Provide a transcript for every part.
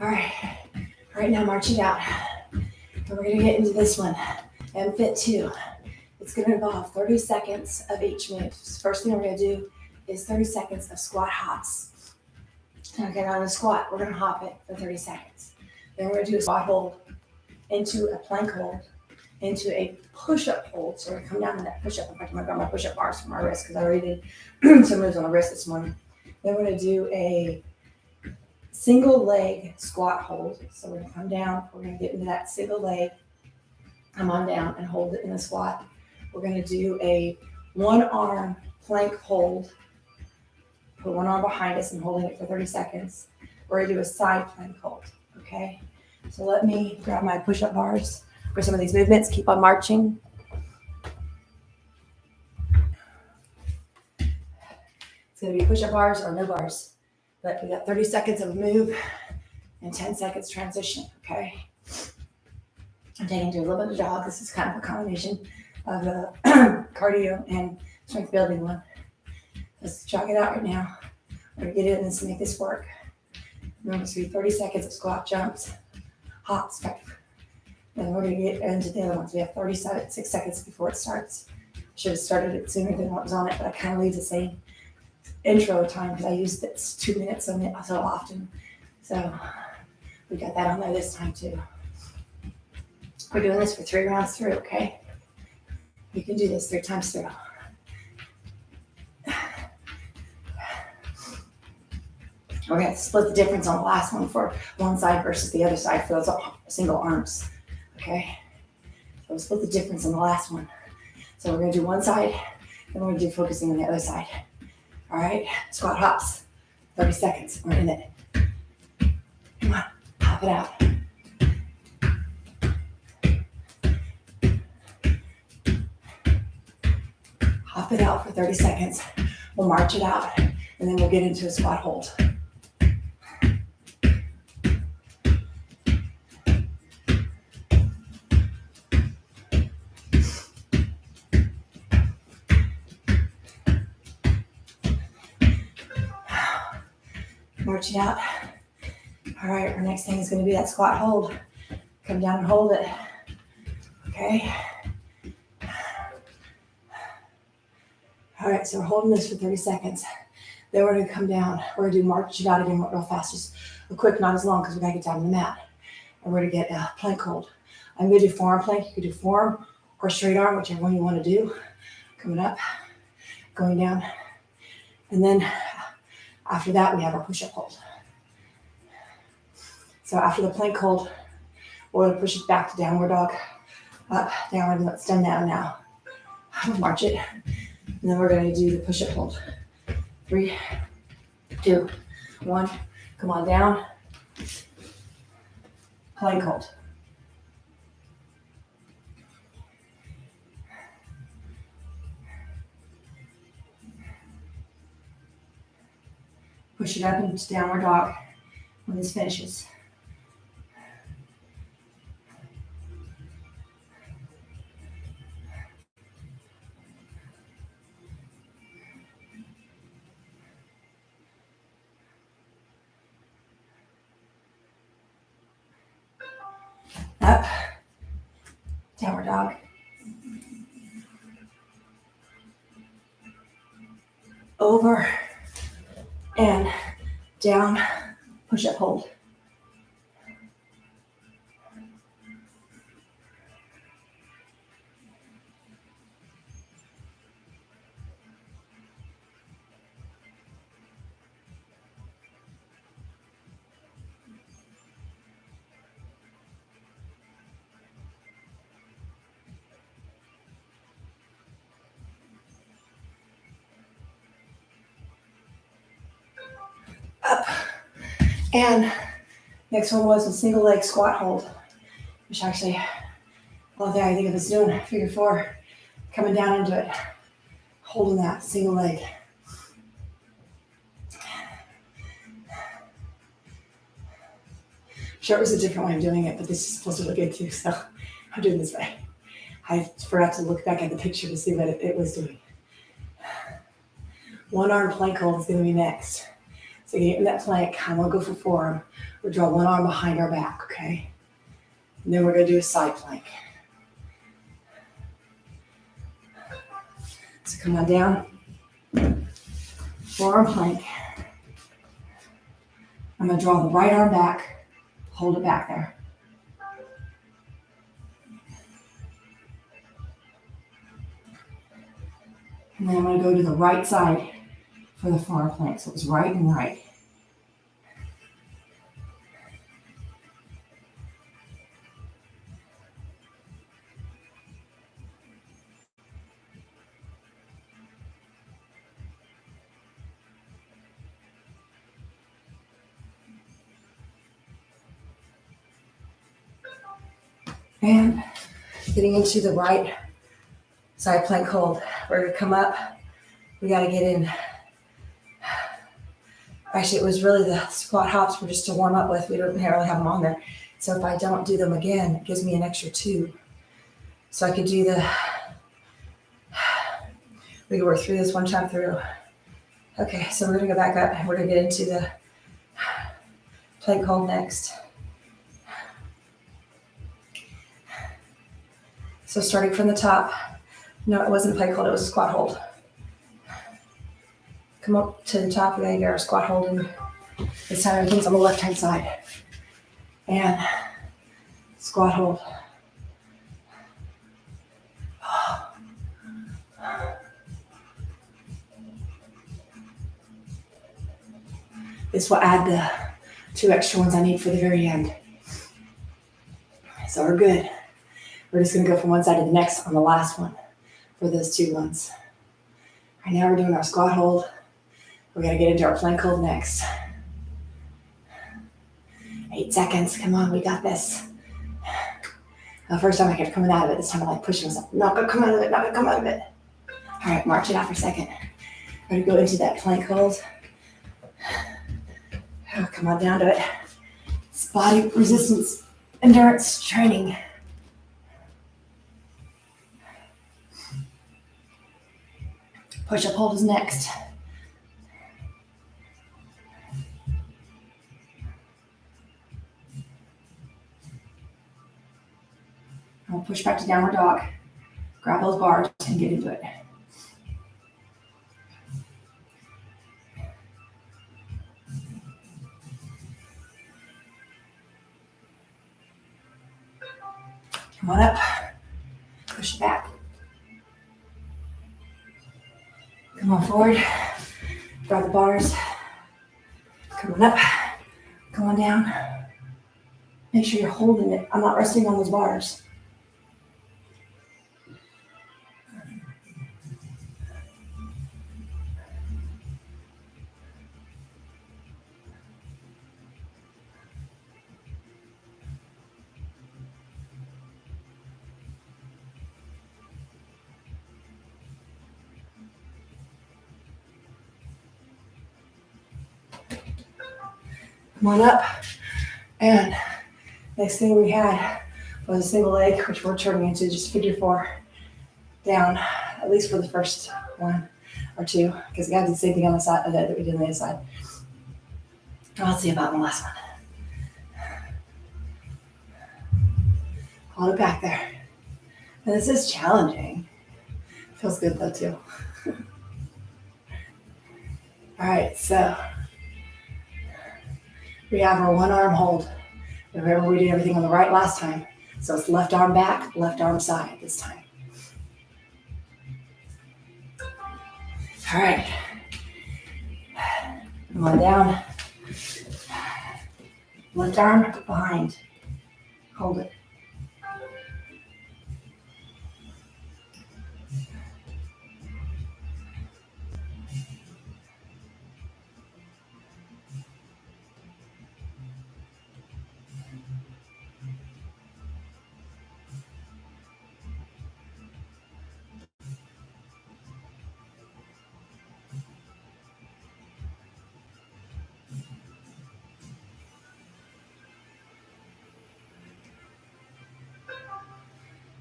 All right. Right now, marching out. And we're going to get into this one. And fit 2. It's going to involve 30 seconds of each move. First thing we're going to do is 30 seconds of squat hops. Now get on the squat. We're going to hop it for 30 seconds. Then we're going to do a squat hold into a plank hold, into a push-up hold. So we're going to come down to that push-up. In fact, I'm going to grab my push-up bars from my wrist because I already did some moves on the wrist this morning. Then we're going to do a single leg squat hold. So we're going to come down. We're going to get into that single leg. Come on down and hold it in the squat. We're going to do a one arm plank hold. Put one arm behind us and holding it for 30 seconds. We're going to do a side plank hold. Okay. So let me grab my push-up bars for some of these movements. Keep on marching. It's going to be push-up bars or no bars. But we got 30 seconds of move and 10 seconds transition. Okay. I'm taking to a little bit of jog. This is kind of a combination of a cardio and strength building one. Let's jog it out right now. We're going to get in and make this work. Remember, it's going to be 30 seconds of squat jumps, hops. Then we're going to get into the other ones. We have 36 seconds before it starts. Should have started it sooner than what was on it, but I kind of leave the same intro time because I used it 2 minutes so often. So we got that on there this time too. We're doing this for 3 rounds through, okay? You can do this 3 times through. We're going to split the difference on the last one for one side versus the other side for those single arms, okay? So we'll split the difference on the last one. So we're going to do one side, then we're going to do focusing on the other side. All right, squat hops, 30 seconds, we're in it. Come on, hop it out. Hop it out for 30 seconds. We'll march it out, and then we'll get into a squat hold. March it out. All right, our next thing is going to be that squat hold. Come down and hold it. Okay. All right, so we're holding this for 30 seconds. Then we're going to come down. We're going to do march it out again real fast. Just a quick, not as long because we got to get down to the mat. And we're going to get a plank hold. I'm going to do forearm plank. You could do forearm or straight arm, whichever one you want to do. Coming up, going down. And then after that, we have our push-up hold. So after the plank hold, we're going to push it back to downward dog. Up, down, and let's done that now. March it. And then we're going to do the push-up hold. 3, 2, 1. Come on down. Plank hold. Push it up into downward dog when this finishes. Up, downward dog. Over and down, push-up hold. Up. And next one was a single leg squat hold, which actually, well, there I think of us doing figure 4, coming down into it, holding that single leg. Sure, it was a different way of doing it, but this is supposed to look good too, so I'm doing this way. I forgot to look back at the picture to see what it was doing. One arm plank hold is going to be next. So you get in that plank. I'm going to go for forearm. We'll draw one arm behind our back, okay? And then we're gonna do a side plank. So come on down, forearm plank. I'm gonna draw the right arm back, hold it back there. And then I'm gonna go to the right side for the forearm plank. So it's right and right. And getting into the right side plank hold. We're gonna come up. We gotta get in. Actually, it was really the squat hops were just to warm up with. We don't really have them on there. So if I don't do them again, it gives me an extra 2. So I could do we can work through this one time through. Okay, so we're gonna go back up and we're gonna get into the plank hold next. So starting from the top, no, it wasn't a plank hold, it was a squat hold. Come up to the top, we gotta get our squat hold in. This time everything's on the left-hand side. And squat hold. This will add the 2 extra ones I need for the very end. So we're good. We're just gonna go from one side to the next on the last one for those 2 ones. Right now we're doing our squat hold. We're gonna get into our plank hold next. 8 seconds, come on, we got this. The first time I kept coming out of it, this time I like pushing myself. Not gonna come out of it, not gonna come out of it. All right, march it out for a second. We're gonna go into that plank hold. Oh, come on down to it. It's body resistance, endurance training. Push-up hold is next. I'll push back to downward dog. Grab those bars and get into it. Come on up. Push it back. Come on forward. Grab the bars. Come on up. Come on down. Make sure you're holding it. I'm not resting on those bars. Come on up. And next thing we had was a single leg, which we're turning into just figure 4 down, at least for the first 1 or 2, because we got to do the same thing on the side of that we did on the other side. I'll see about the last one. Hold it back there. And this is challenging. Feels good though too. All right, so we have our 1 arm hold. Remember we did everything on the right last time. So it's left arm back, left arm side this time. All right. Come on down. Left arm behind. Hold it.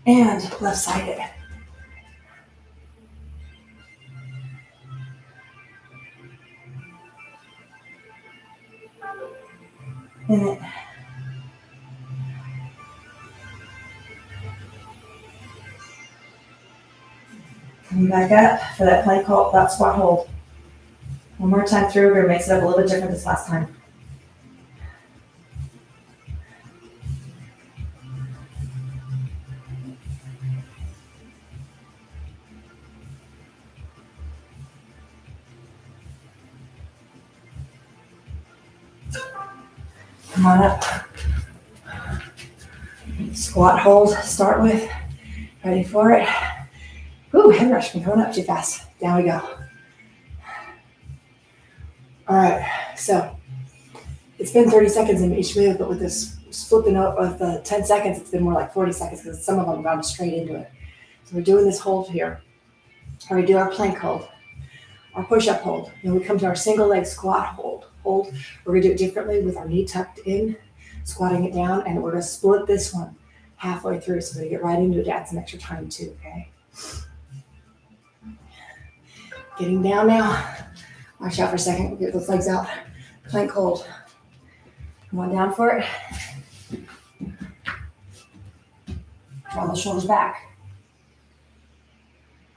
And left-sided. in it. Coming back up for that plank hold, that squat hold. One more time through, we're gonna mix it up a little bit different this last time. Come on up. Squat hold, start with. Ready for it. Ooh, head rush, been going up too fast. Down we go. All right, so it's been 30 seconds in each move, but with this flipping out of the 10 seconds, it's been more like 40 seconds because some of them have gone straight into it. So we're doing this hold here. Or we do our plank hold, our push-up hold. Then we come to our single leg squat hold. We're gonna do it differently with our knee tucked in, squatting it down, and we're gonna split this one halfway through. So we're gonna get right into it to add some extra time too, okay? Getting down now. Watch out for a second, we'll get those legs out. Plank hold. Come on down for it. Draw the shoulders back.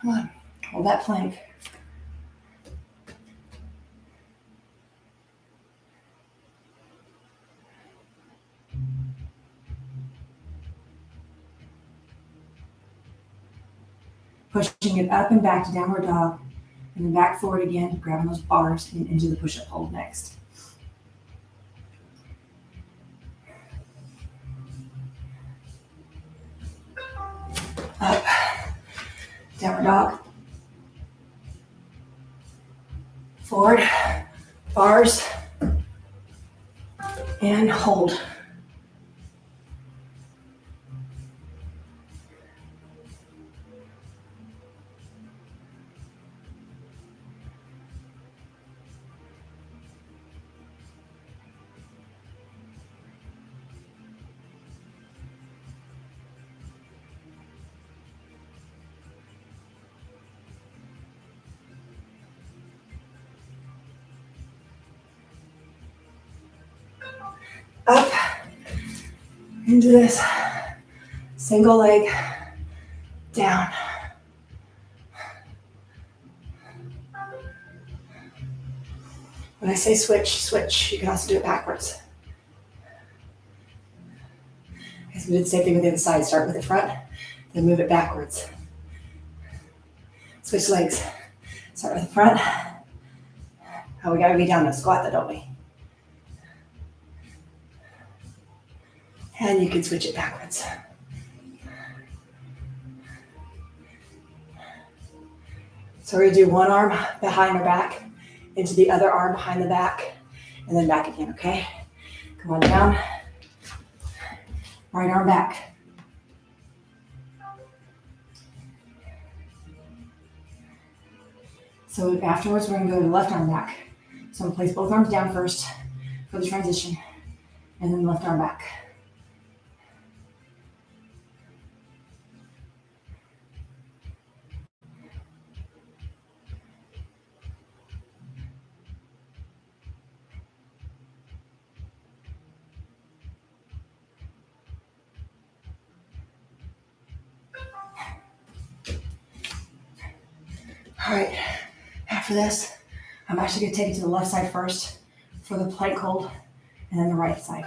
Come on, hold that plank. Pushing it up and back to downward dog, and then back forward again, grabbing those bars and into the push-up hold next. Up, downward dog. Forward, bars, and hold. Up into this single leg down. When I say switch, switch. You can also do it backwards. Because we did the same thing with the other side. Start with the front, then move it backwards. Switch legs. Start with the front. Oh, we gotta be down to squat though, don't we? And you can switch it backwards. So we're gonna do one arm behind our back, into the other arm behind the back, and then back again, okay? Come on down. Right arm back. So afterwards, we're gonna go to the left arm back. So I'm gonna place both arms down first for the transition, and then left arm back. All right, after this, I'm actually gonna take it to the left side first for the plank hold, and then the right side.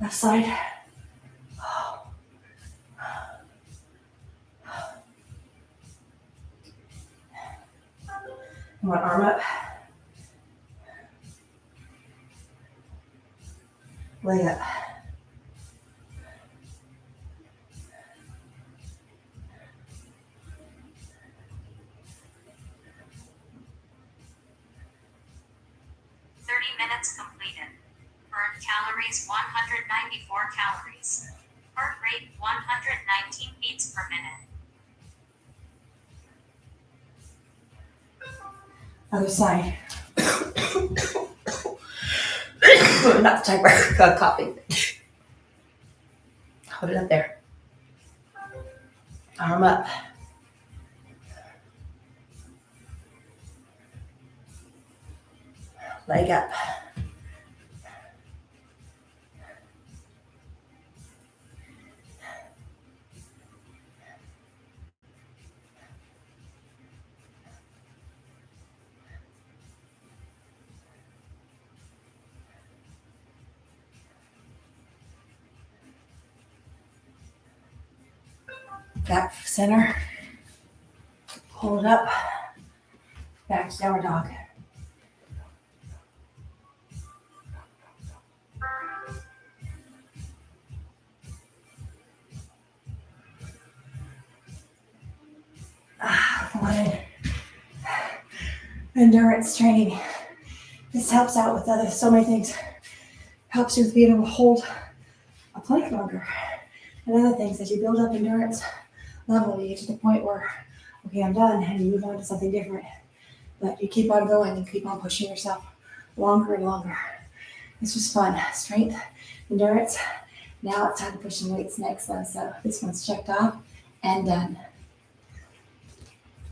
Left side. One arm up. Leg up. Minutes completed. calories, 194 calories. Heart rate, 119 beats per minute. Other side. Not the type of coughing. Hold it up there. Arm up. Leg up. Back center. Hold up. Back to downward dog. Endurance training. This helps out with so many things. Helps you with being able to hold a plank longer. And other things, as you build up endurance level, you get to the point where, okay, I'm done, and you move on to something different. But you keep on going and keep on pushing yourself longer and longer. This was fun. Strength, endurance. Now it's time to push some weights next though. So this one's checked off and done.